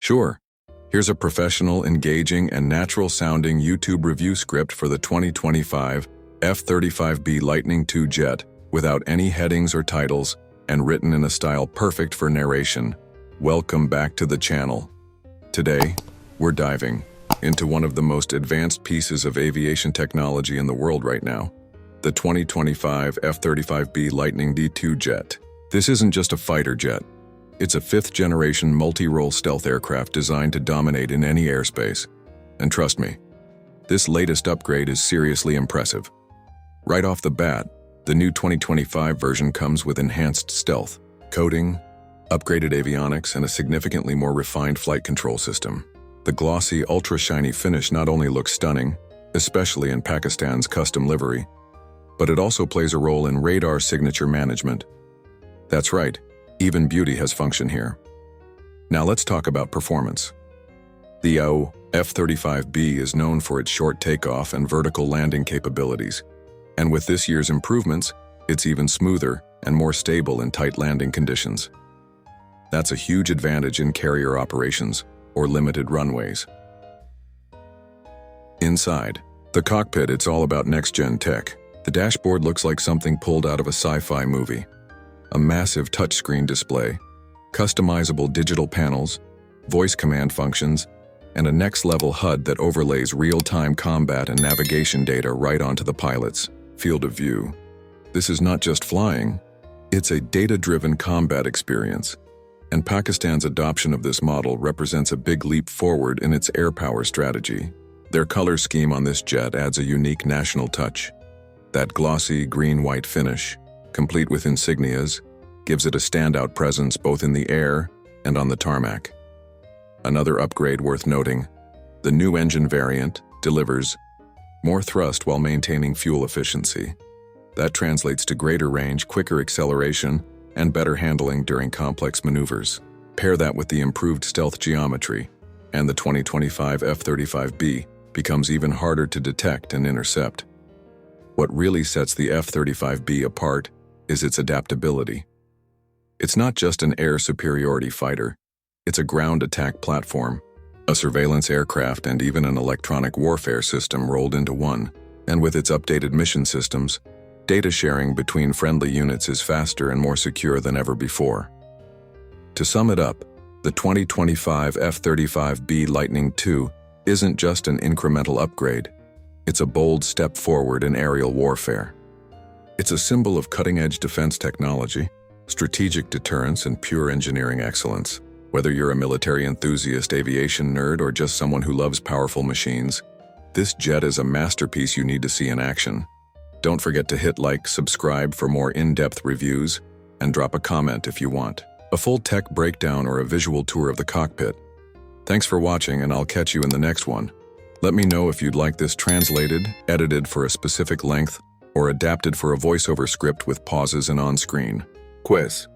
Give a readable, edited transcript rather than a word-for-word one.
Sure, here's a professional, engaging, and natural-sounding YouTube review script for the 2025 F-35B Lightning II jet without any headings or titles and written in a style perfect for narration. Welcome back to the channel. Today, we're diving into one of the most advanced pieces of aviation technology in the world right now, the 2025 F-35B Lightning II jet. This isn't just a fighter jet. It's a fifth-generation multi-role stealth aircraft designed to dominate in any airspace. And trust me, this latest upgrade is seriously impressive. Right off the bat, the new 2025 version comes with enhanced stealth, coding, upgraded avionics, and a significantly more refined flight control system. The glossy, ultra-shiny finish not only looks stunning, especially in Pakistan's custom livery, but it also plays a role in radar signature management. That's right, even beauty has function here. Now let's talk about performance. The F-35B is known for its short takeoff and vertical landing capabilities, and with this year's improvements, it's even smoother and more stable in tight landing conditions. That's a huge advantage in carrier operations or limited runways. Inside the cockpit, it's all about next-gen tech. The dashboard looks like something pulled out of a sci-fi movie. A massive touchscreen display, customizable digital panels, voice command functions, and a next-level HUD that overlays real-time combat and navigation data right onto the pilot's field of view. This is not just flying, it's a data-driven combat experience, and Pakistan's adoption of this model represents a big leap forward in its air power strategy. Their color scheme on this jet adds a unique national touch. That glossy green-white finish, complete with insignias, gives it a standout presence both in the air and on the tarmac. Another upgrade worth noting, the new engine variant delivers more thrust while maintaining fuel efficiency. That translates to greater range, quicker acceleration, and better handling during complex maneuvers. Pair that with the improved stealth geometry, and the 2025 F-35B becomes even harder to detect and intercept. What really sets the F-35B apart is its adaptability. It's not just an air superiority fighter, it's a ground attack platform, a surveillance aircraft, and even an electronic warfare system rolled into one. And with its updated mission systems, data sharing between friendly units is faster and more secure than ever before. To sum it up, the 2025 F-35B Lightning II isn't just an incremental upgrade, it's a bold step forward in aerial warfare. It's a symbol of cutting-edge defense technology, strategic deterrence, and pure engineering excellence. Whether you're a military enthusiast, aviation nerd, or just someone who loves powerful machines, this jet is a masterpiece you need to see in action. Don't forget to hit like, subscribe for more in-depth reviews, and drop a comment if you want a full tech breakdown or a visual tour of the cockpit. Thanks for watching, and I'll catch you in the next one. Let me know if you'd like this translated, edited for a specific length, or adapted for a voiceover script with pauses and on-screen quiz.